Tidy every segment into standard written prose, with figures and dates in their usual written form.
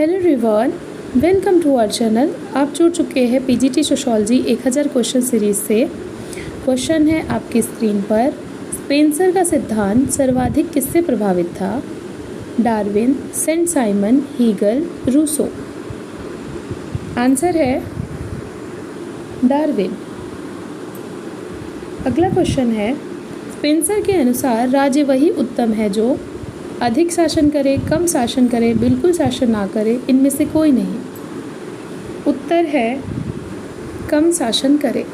Hello everyone, welcome to our channel. आप जुड़ चुके हैं पीजीटी सोशियोलॉजी 1000 क्वेश्चन सीरीज से। क्वेश्चन है आपकी स्क्रीन पर। स्पेंसर का सिद्धांत सर्वाधिक किससे प्रभावित था? Darwin, Saint Simon, Hegel, Rousseau. Answer है डार्विन। अगला क्वेश्चन है, स्पेंसर के अनुसार राज्य वही उत्तम है जो अधिक शासन करे, कम शासन करे, बिल्कुल शासन ना करे, इनमें से कोई नहीं। उत्तर है कम शासन करे।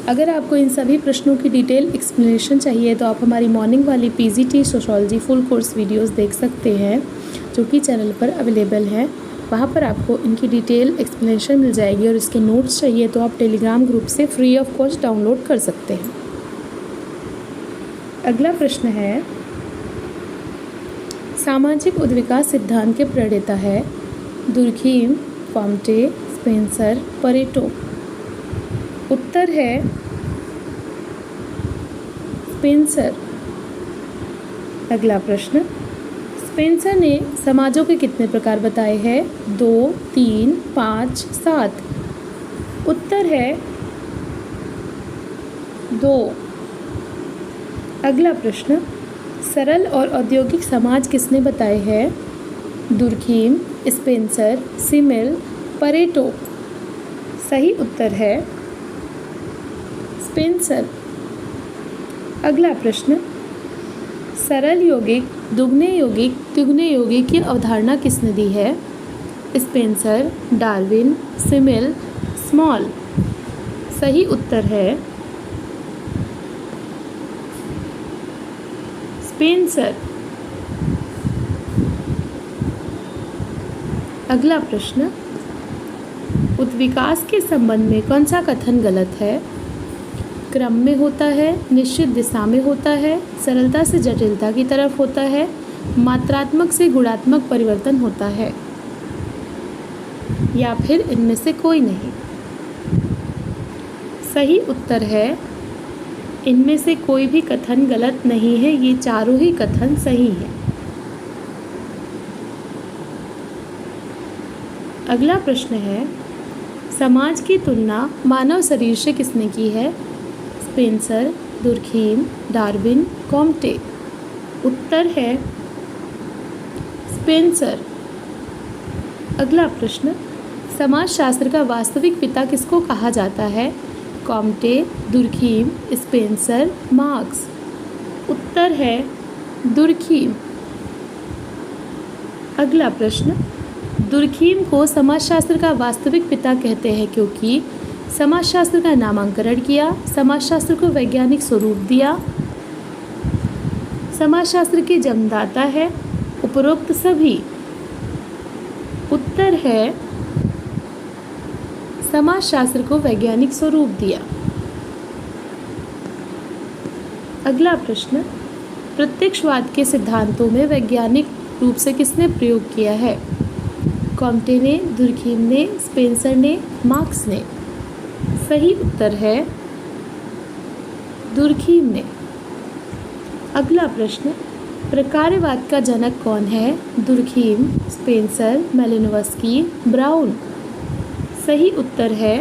अगर आपको इन सभी प्रश्नों की डिटेल एक्सप्लेनेशन चाहिए तो आप हमारी मॉर्निंग वाली PGT sociology full course videos देख सकते हैं जो कि चैनल पर अवेलेबल हैं। वहाँ पर आपको इनकी डिटेल एक्सप्लेनेशन मिल जाएगी और इसके नोट्स चाहिए तो आप टेलीग्राम ग्रुप से फ्री ऑफ कॉस्ट डाउनलोड कर सकते हैं। अगला प्रश्न है, सामाजिक उद्विकास सिद्धांत के प्रणेता है? Durkheim, Comte, Spencer, Pareto. उत्तर है स्पेंसर। अगला प्रश्न, स्पेंसर ने समाजों के कितने प्रकार बताए हैं? 2, 3, 5, 7। उत्तर है 2। अगला प्रश्न, सरल और औद्योगिक समाज किसने बताए हैं? Durkheim, Spencer, simile, Pareto. सही उत्तर है स्पेंसर। अगला प्रश्न, सरल यौगिक, दुगने यौगिक, तिगुने यौगिक की अवधारणा किसने दी है? Spencer, Darwin, simile, small. सही उत्तर है स्पेंसर। अगला प्रश्न, उद्विकास के संबंध में कौन सा कथन गलत है? क्रम में होता है, निश्चित दिशा में होता है, सरलता से जटिलता की तरफ होता है, मात्रात्मक से गुणात्मक परिवर्तन होता है, या फिर इनमें से कोई नहीं। सही उत्तर है इनमें से कोई भी कथन गलत नहीं है, ये चारों ही कथन सही हैं। अगला प्रश्न है, समाज की तुलना मानव शरीर से किसने की है? Spencer, Durkheim, Darwin, Comte. उत्तर है स्पेंसर। अगला प्रश्न, समाजशास्त्र का वास्तविक पिता किसको कहा जाता है? Comte, Durkheim, Spencer, Marx. उत्तर है दुर्खीम। अगला प्रश्न, दुर्खीम को समाजशास्त्र का वास्तविक पिता कहते हैं क्योंकि समाजशास्त्र का नामकरण किया, समाजशास्त्र को वैज्ञानिक स्वरूप दिया, समाजशास्त्र के जन्मदाता है, उपरोक्त सभी। उत्तर है समाजशास्त्र को वैज्ञानिक स्वरूप दिया। अगला प्रश्न, प्रत्यक्षवाद के सिद्धांतों में वैज्ञानिक रूप से किसने प्रयोग किया है? कॉम्टे ने, दुर्खीम ने, स्पेंसर ने, मार्क्स ने। सही उत्तर है दुर्खीम ने। अगला प्रश्न, प्रकार्यवाद का जनक कौन है? Durkheim, Spencer, Malinowski, Brown. सही उत्तर है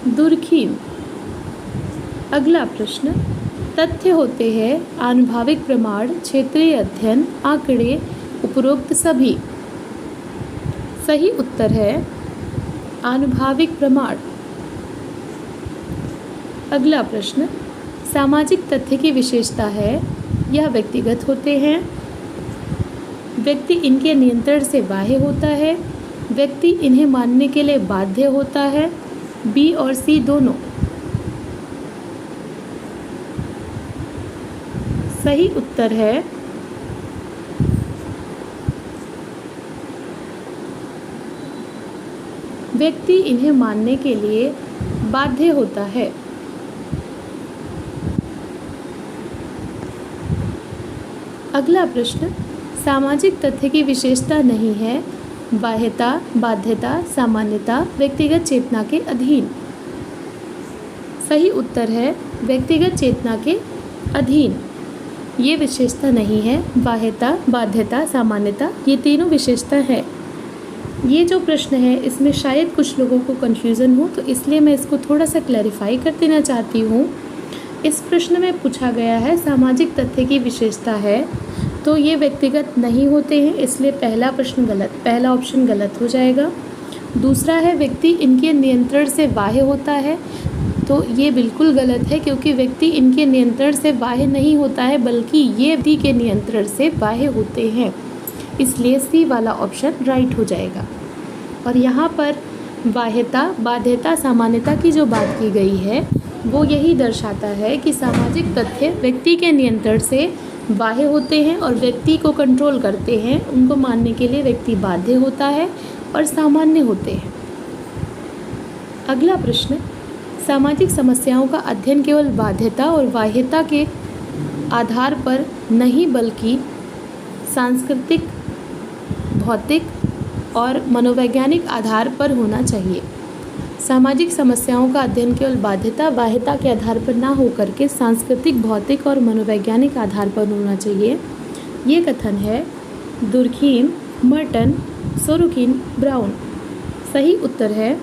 दुर्खीम। अगला प्रश्न, तथ्य होते हैं आनुभाविक प्रमाण, क्षेत्रीय अध्ययन, आंकड़े, उपरोक्त सभी। सही उत्तर है आनुभाविक प्रमाण। अगला प्रश्न, सामाजिक तथ्य की विशेषता है? यह व्यक्तिगत होते हैं, व्यक्ति इनके नियंत्रण से बाह्य होता है, व्यक्ति इन्हें मानने के लिए बाध्य होता है, बी और सी दोनों। सही उत्तर है व्यक्ति इन्हें मानने के लिए बाध्य होता है। अगला प्रश्न, सामाजिक तथ्य की विशेषता नहीं है बाह्यता, बाध्यता, सामान्यता, व्यक्तिगत चेतना के अधीन। सही उत्तर है व्यक्तिगत चेतना के अधीन। ये विशेषता नहीं है। बाह्यता, बाध्यता, सामान्यता, ये तीनों विशेषता है। ये जो प्रश्न है इसमें शायद कुछ लोगों को कन्फ्यूज़न हो, तो इसलिए मैं इसको थोड़ा सा क्लैरिफाई कर देना चाहती हूँ। इस प्रश्न में पूछा गया है सामाजिक तथ्य की विशेषता है, तो ये व्यक्तिगत नहीं होते हैं, इसलिए पहला प्रश्न गलत, पहला ऑप्शन गलत हो जाएगा। दूसरा है व्यक्ति इनके नियंत्रण से बाह्य होता है, तो ये बिल्कुल गलत है, क्योंकि व्यक्ति इनके नियंत्रण से बाह्य नहीं होता है, बल्कि ये व्यक्ति के नियंत्रण से बाह्य होते हैं, इसलिए सी वाला ऑप्शन राइट हो जाएगा। और यहाँ पर बाह्यता, बाध्यता, सामान्यता की जो बात की गई है वो यही दर्शाता है कि सामाजिक तथ्य व्यक्ति के नियंत्रण से बाह्य होते हैं और व्यक्ति को कंट्रोल करते हैं, उनको मानने के लिए व्यक्ति बाध्य होता है और सामान्य होते हैं। अगला प्रश्न, सामाजिक समस्याओं का अध्ययन केवल बाध्यता और बाह्यता के आधार पर नहीं बल्कि सांस्कृतिक, भौतिक और मनोवैज्ञानिक आधार पर होना चाहिए। सामाजिक समस्याओं का अध्ययन केवल बाध्यता, बाह्यता के आधार पर ना होकर के सांस्कृतिक, भौतिक और मनोवैज्ञानिक आधार पर होना चाहिए। ये कथन है दुर्खीम, मर्टन, सोरोकिन, ब्राउन। सही उत्तर है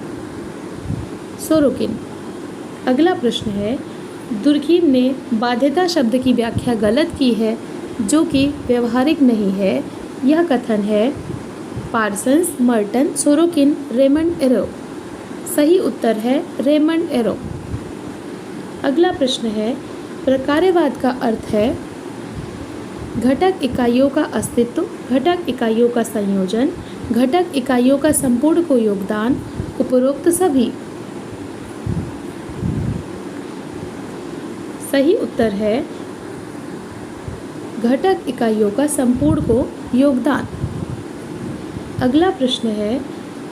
सोरोकिन। अगला प्रश्न है, दुर्खीम ने बाध्यता शब्द की व्याख्या गलत की है जो कि व्यवहारिक नहीं है। यह कथन है Parsons, Merton, Sorokin, Raymond arrow. सही उत्तर है रेमंड एरो। अगला प्रश्न है, प्रकार्यवाद का अर्थ है घटक इकाइयों का अस्तित्व, घटक इकाइयों का संयोजन, घटक इकाइयों का संपूर्ण को योगदान, उपरोक्त सभी। सही उत्तर है घटक इकाइयों का संपूर्ण को योगदान। अगला प्रश्न है,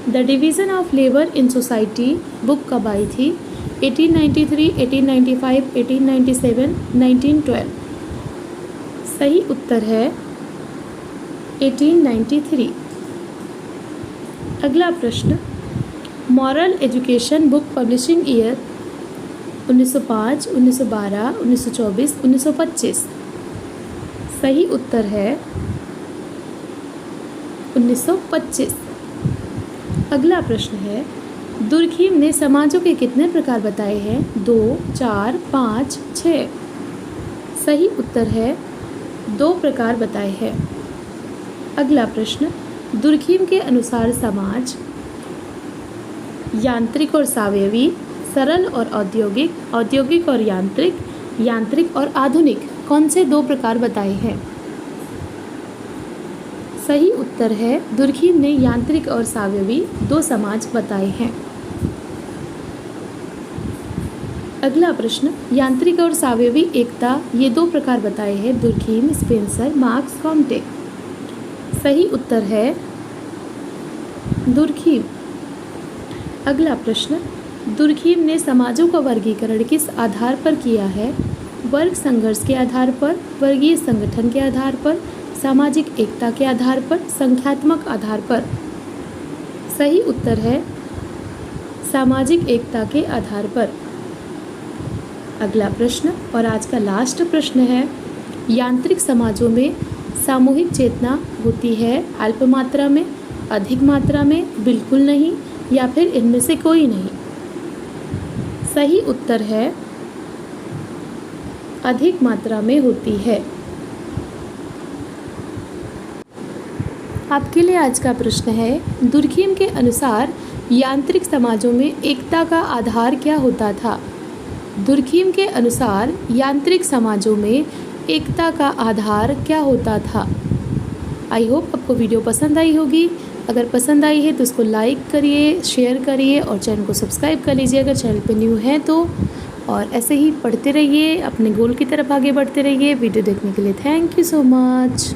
the division of labour in society book कब आई थी? 1893, 1895, 1897, 1912। सही उत्तर है 1893। अगला प्रश्न, moral education book publishing year 1905, 1912, 1924, 1925। सही उत्तर है 1925। अगला प्रश्न है, दुर्खीम ने समाजों के कितने प्रकार बताए हैं? 2, 4, 5, 6। सही उत्तर है 2 प्रकार बताए हैं। अगला प्रश्न, दुर्खीम के अनुसार समाज यांत्रिक और सावयवी, सरल और औद्योगिक, औद्योगिक और यांत्रिक, यांत्रिक और आधुनिक, कौन से 2 प्रकार बताए हैं? सही उत्तर है दुर्खीम ने यांत्रिक और सावयवी 2 समाज बताए हैं। अगला प्रश्न, यांत्रिक और सावयवी एकता, ये 2 प्रकार बताए हैं दुर्खीम, स्पेंसर, मार्क्स, कॉम्टे। सही उत्तर है दुर्खीम। अगला प्रश्न, दुर्खीम ने समाजों का वर्गीकरण किस आधार पर किया है? वर्ग संघर्ष के आधार पर, वर्गीय संगठन के आधार पर, सामाजिक एकता के आधार पर, संख्यात्मक आधार पर। सही उत्तर है सामाजिक एकता के आधार पर। अगला प्रश्न और आज का लास्ट प्रश्न है, यांत्रिक समाजों में सामूहिक चेतना होती है अल्प मात्रा में, अधिक मात्रा में, बिल्कुल नहीं, या फिर इनमें से कोई नहीं। सही उत्तर है अधिक मात्रा में होती है। आपके लिए आज का प्रश्न है, दुर्खीम के अनुसार यांत्रिक समाजों में एकता का आधार क्या होता था? दुर्खीम के अनुसार यांत्रिक समाजों में एकता का आधार क्या होता था? आई होप आपको वीडियो पसंद आई होगी। अगर पसंद आई है तो उसको लाइक करिए, शेयर करिए और चैनल को सब्सक्राइब कर लीजिए अगर चैनल पे न्यू है तो। और ऐसे ही पढ़ते रहिए, अपने गोल की तरफ आगे बढ़ते रहिए। वीडियो देखने के लिए थैंक यू सो मच।